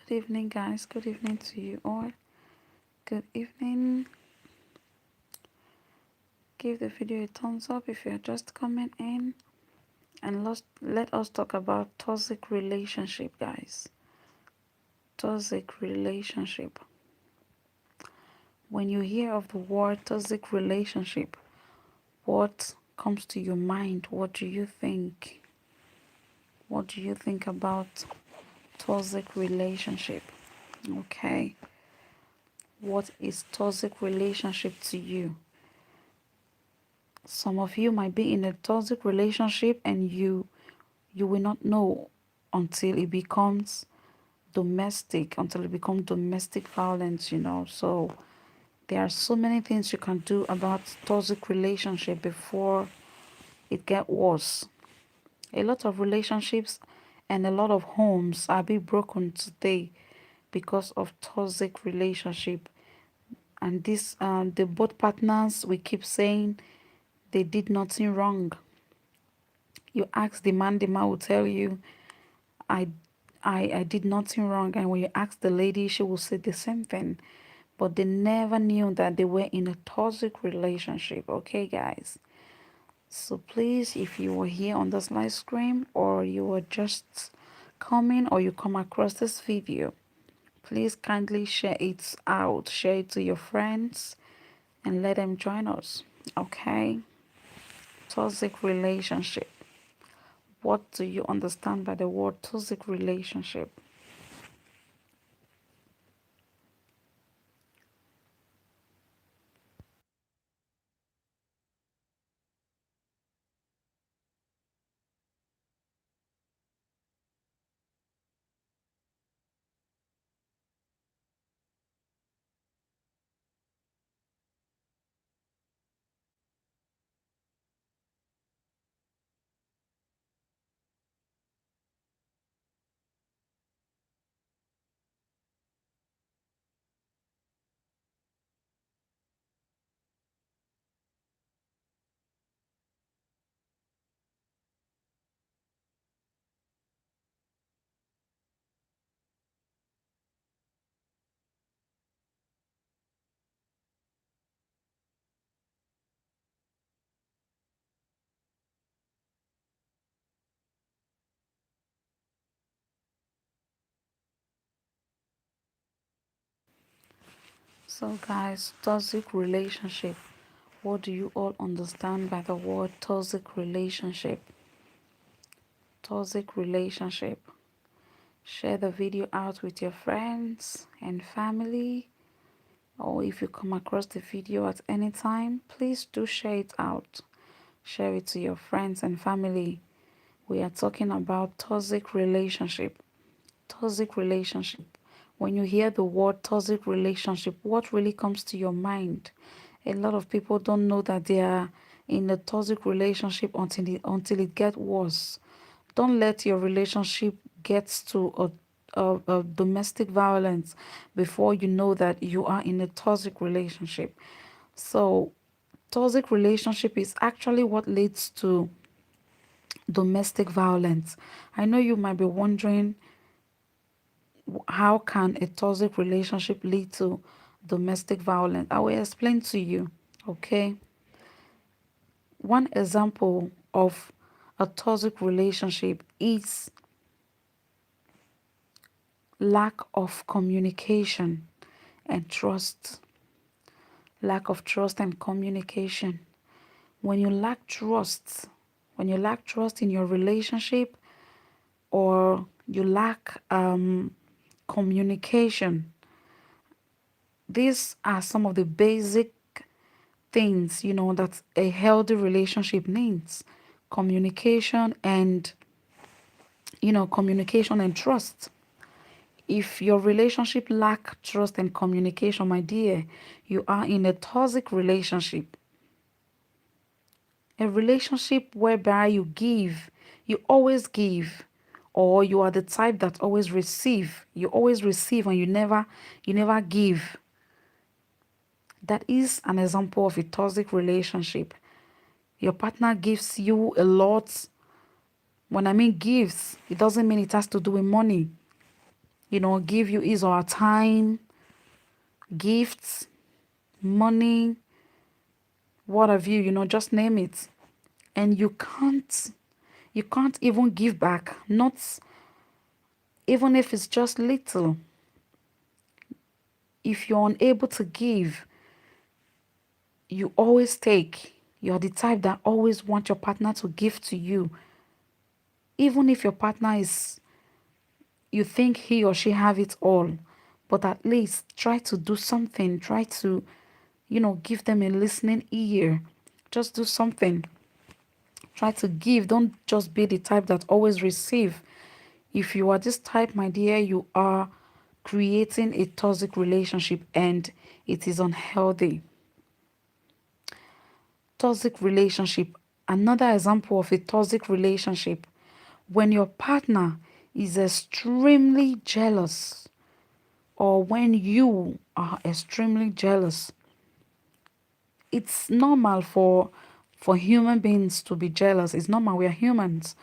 Good evening, guys. Good evening to you all. Good evening. Give the video a thumbs up if you're just coming in. And let us talk about toxic relationship, guys. Toxic relationship. When you hear of the word toxic relationship, what comes to your mind? What do you think? What do you think about toxic relationship? Okay. What is toxic relationship to you? Some of you might be in a toxic relationship and you will not know until it becomes domestic violence, So there are so many things you can do about toxic relationship before it get worse. A lot of relationships and a lot of homes are being broken today because of toxic relationship. And this the both partners, we keep saying they did nothing wrong. You ask the man will tell you, I I did nothing wrong. And when you ask the lady, she will say the same thing. But they never knew that they were in a toxic relationship. Okay, guys. So please, if you were here on this live stream or you were just coming or you come across this video, please kindly share it out. Share it to your friends and let them join us. Okay? Toxic relationship. What do you understand by the word toxic relationship? So guys, toxic relationship. What do you all understand by the word toxic relationship? Toxic relationship. Share the video out with your friends and family. Or if you come across the video at any time, please do share it out. Share it to your friends and family. We are talking about toxic relationship. Toxic relationship. When you hear the word toxic relationship, what really comes to your mind? A lot of people don't know that they are in a toxic relationship until it gets worse. Don't let your relationship get to a domestic violence before you know that you are in a toxic relationship. So toxic relationship is actually what leads to domestic violence. I know you might be wondering, how can a toxic relationship lead to domestic violence? I will explain to you. Okay. One example of a toxic relationship is lack of communication and trust. Lack of trust and communication. When you lack trust, when you lack trust in your relationship, or you lack communication, these are some of the basic things that a healthy relationship needs: communication and communication and trust. If your relationship lack trust and communication, my dear, you are in a toxic relationship. A relationship whereby you always give, or you are the type that always receive. You always receive and you never give. That is an example of a toxic relationship. Your partner gives you a lot. When I mean gives, it doesn't mean it has to do with money. give you his or her time, gifts, money, what have you, just name it. And you can't even give back, not even if it's just little. If you're unable to give, you always take. You're the type that always want your partner to give to you. Even if your partner is, you think he or she have it all, but at least try to do something. Try to, give them a listening ear. Just do something. Try to give. Don't just be the type that always receive. If you are this type, my dear, you are creating a toxic relationship and it is unhealthy. Toxic relationship. Another example of a toxic relationship, when your partner is extremely jealous, or when you are extremely jealous. It's normal for human beings to be jealous. It's normal, we are humans.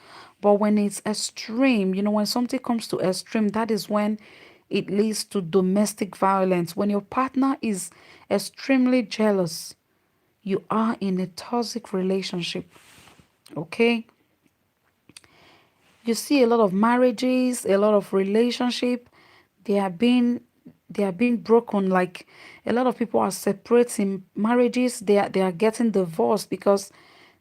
But when it's extreme, when something comes to extreme, that is when it leads to domestic violence. When your partner is extremely jealous, you are in a toxic relationship. Okay? You see a lot of marriages, a lot of relationship, they are being broken. Like, a lot of people are separating marriages, they are getting divorced because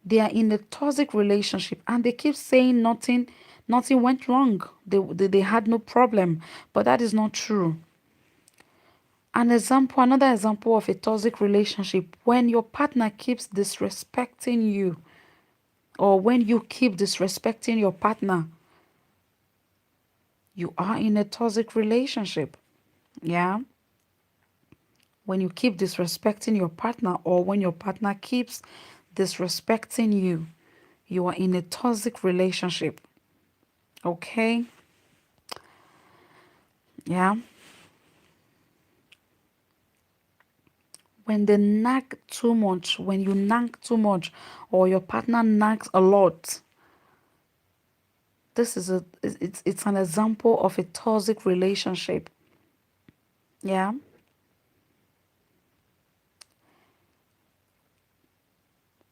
they are in a toxic relationship and they keep saying nothing went wrong. They had no problem, but that is not true. Another example of a toxic relationship, when your partner keeps disrespecting you, or when you keep disrespecting your partner, you are in a toxic relationship. Yeah. When you keep disrespecting your partner, or when your partner keeps disrespecting you, you are in a toxic relationship. Okay? Yeah. When they nag too much, when you nag too much, or your partner nags a lot, this is it's an example of a toxic relationship. Yeah.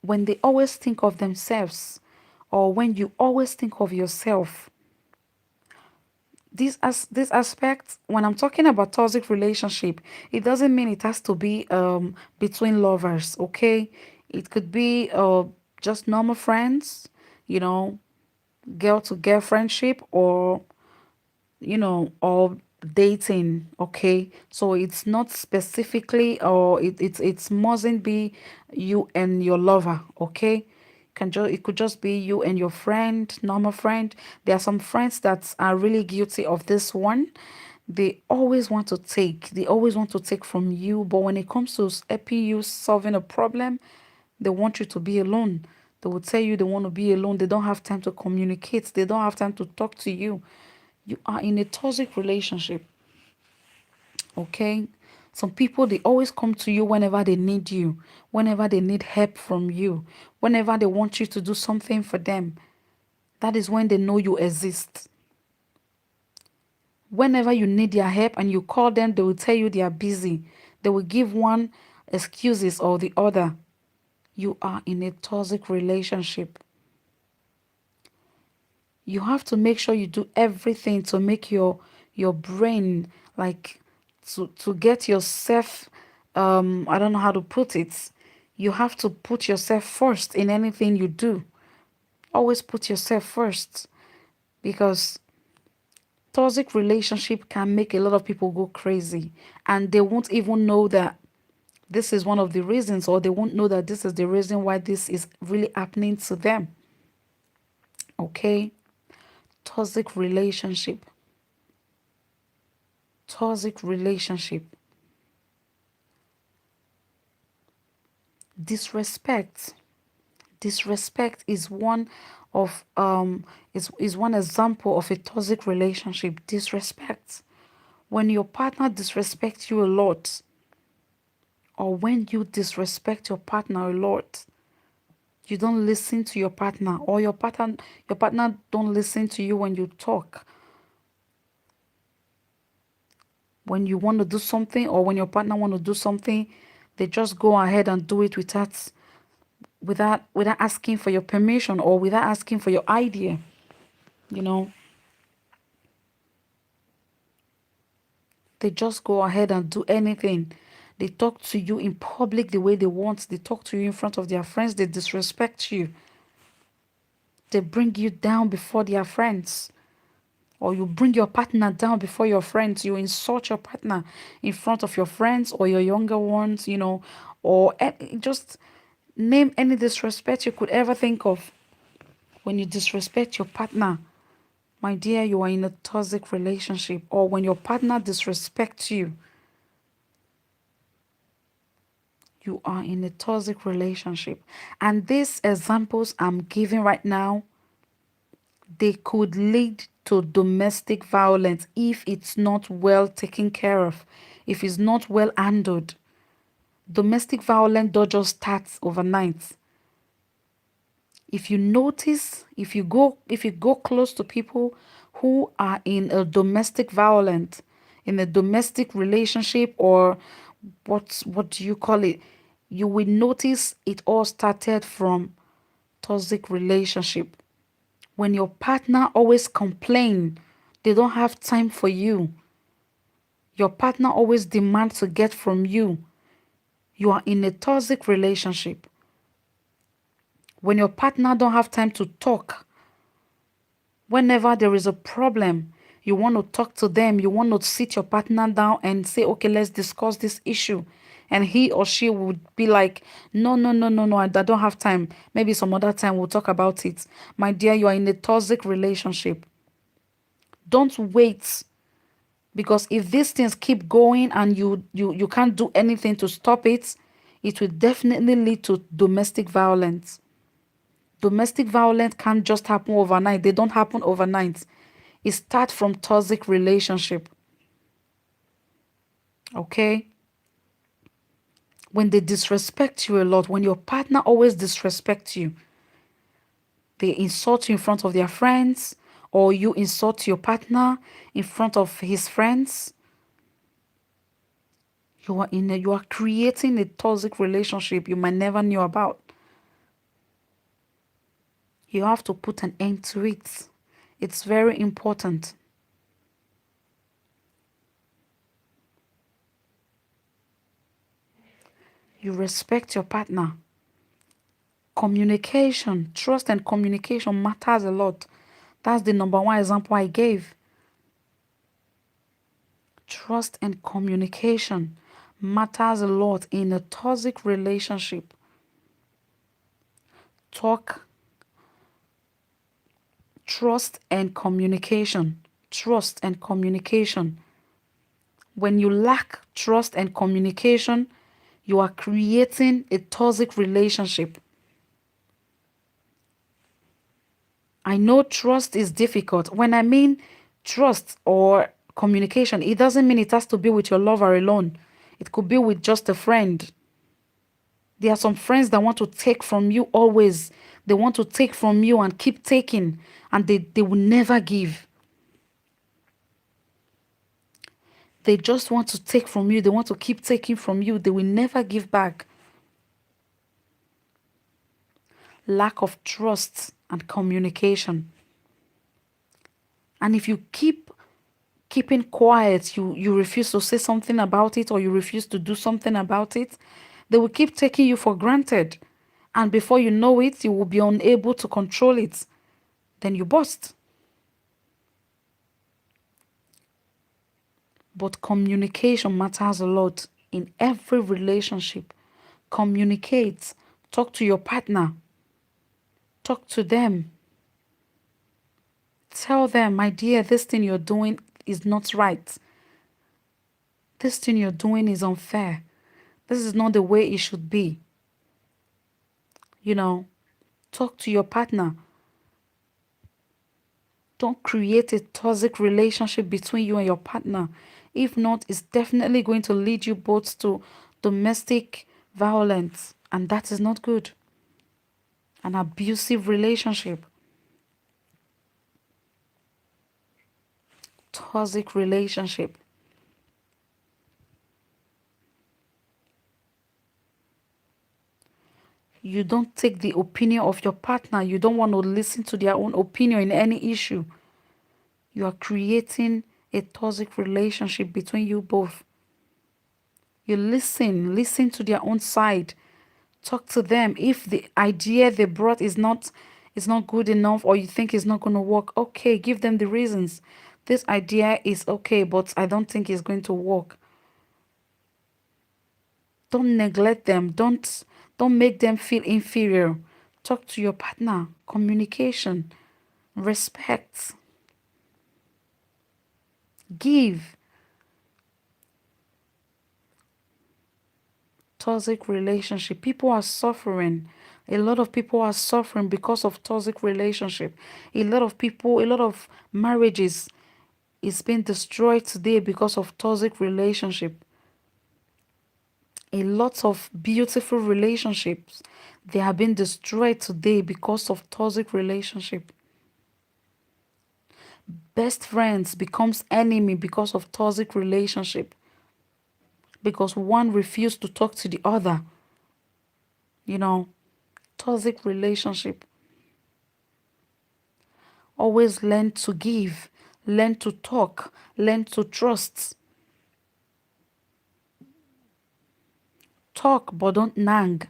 When they always think of themselves, or when you always think of yourself, this aspect, when I'm talking about toxic relationship, it doesn't mean it has to be between lovers. Okay, it could be just normal friends, you know girl to girl friendship, or dating. Okay, so it's not specifically, or it mustn't be you and your lover. Okay, it could just be you and your friend, normal friend. There are some friends that are really guilty of this one. They always want to take from you, but when it comes to helping you solving a problem, they want you to be alone. They will tell you they want to be alone. They don't have time to communicate. They don't have time to talk to you. You are in a toxic relationship. Okay? Some people, they always come to you whenever they need you, whenever they need help from you, whenever they want you to do something for them. That is when they know you exist. Whenever you need their help and you call them, they will tell you they are busy. They will give one excuses or the other. You are in a toxic relationship. You have to make sure you do everything to make your brain, like, to get yourself, I don't know how to put it. You have to put yourself first in anything you do. Always put yourself first, because toxic relationship can make a lot of people go crazy, and they won't even know that this is one of the reasons, or they won't know that this is the reason why this is really happening to them. Okay? Toxic relationship. Toxic relationship. Disrespect. Disrespect is one example of a toxic relationship. Disrespect. When your partner disrespects you a lot, or when you disrespect your partner a lot, you don't listen to your partner, or your partner don't listen to you when you talk. When you want to do something or when your partner want to do something, they just go ahead and do it without asking for your permission or without asking for your idea, you know. They just go ahead and do anything. They talk to you in public the way they want. They talk to you in front of their friends. They disrespect you. They bring you down before their friends. Or you bring your partner down before your friends. You insult your partner in front of your friends or your younger ones, you know, or just name any disrespect you could ever think of. When you disrespect your partner, my dear, you are in a toxic relationship. Or when your partner disrespects you, you are in a toxic relationship. And these examples I'm giving right now, they could lead to domestic violence if it's not well taken care of, if it's not well handled. Domestic violence don't just start overnight. If you notice, if you go close to people who are in a domestic violence, in a domestic relationship, or what do you call it, you will notice it all started from toxic relationship. When your partner always complain, they don't have time for you. Your partner always demands to get from you. You are in a toxic relationship. When your partner don't have time to talk, whenever there is a problem, you want to talk to them, you want to sit your partner down and say, okay, let's discuss this issue. And he or she would be like, no, no, no, no, no, I don't have time. Maybe some other time we'll talk about it. My dear, you are in a toxic relationship. Don't wait, because if these things keep going and you can't do anything to stop it, it will definitely lead to domestic violence. Domestic violence can't just happen overnight. They don't happen overnight. It starts from toxic relationship. Okay? When they disrespect you a lot, when your partner always disrespects you, they insult you in front of their friends, or you insult your partner in front of his friends, you are creating a toxic relationship you might never knew about. You have to put an end to it. It's very important. You respect your partner. Communication, trust and communication matters a lot. That's the number one example I gave. Trust and communication matters a lot in a toxic relationship. Talk, trust and communication. Trust and communication. When you lack trust and communication, you are creating a toxic relationship. I know trust is difficult. When I mean trust or communication, it doesn't mean it has to be with your lover alone. It could be with just a friend. There are some friends that want to take from you always. They want to take from you and keep taking, and they will never give. They just want to take from you. They want to keep taking from you. They will never give back. Lack of trust and communication. And if you keeping quiet, you refuse to say something about it, or you refuse to do something about it, they will keep taking you for granted. And before you know it, you will be unable to control it. Then you burst. But communication matters a lot in every relationship. Communicate. Talk to your partner. Talk to them. Tell them, my dear, this thing you're doing is not right. This thing you're doing is unfair. This is not the way it should be. You know, talk to your partner. Don't create a toxic relationship between you and your partner. If not, it's definitely going to lead you both to domestic violence, and that is not good. An abusive relationship. Toxic relationship. You don't take the opinion of your partner. You don't want to listen to their own opinion in any issue. You are creating a toxic relationship between you both. You listen to their own side. Talk to them. If the idea they brought is not good enough, or you think it's not going to work, okay, give them the reasons. This idea is okay, but I don't think it's going to work. Don't neglect them. Don't make them feel inferior. Talk to your partner. Communication, respect, give. Toxic relationship. People are suffering. A lot of people are suffering because of toxic relationship. A lot of people, a lot of marriages is being destroyed today because of toxic relationship. A lot of beautiful relationships, they have been destroyed today because of toxic relationship. Best friends becomes enemy because of toxic relationship. Because one refused to talk to the other. Toxic relationship. Always learn to give, learn to talk, learn to trust. Talk but don't nag.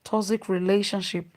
Toxic relationship.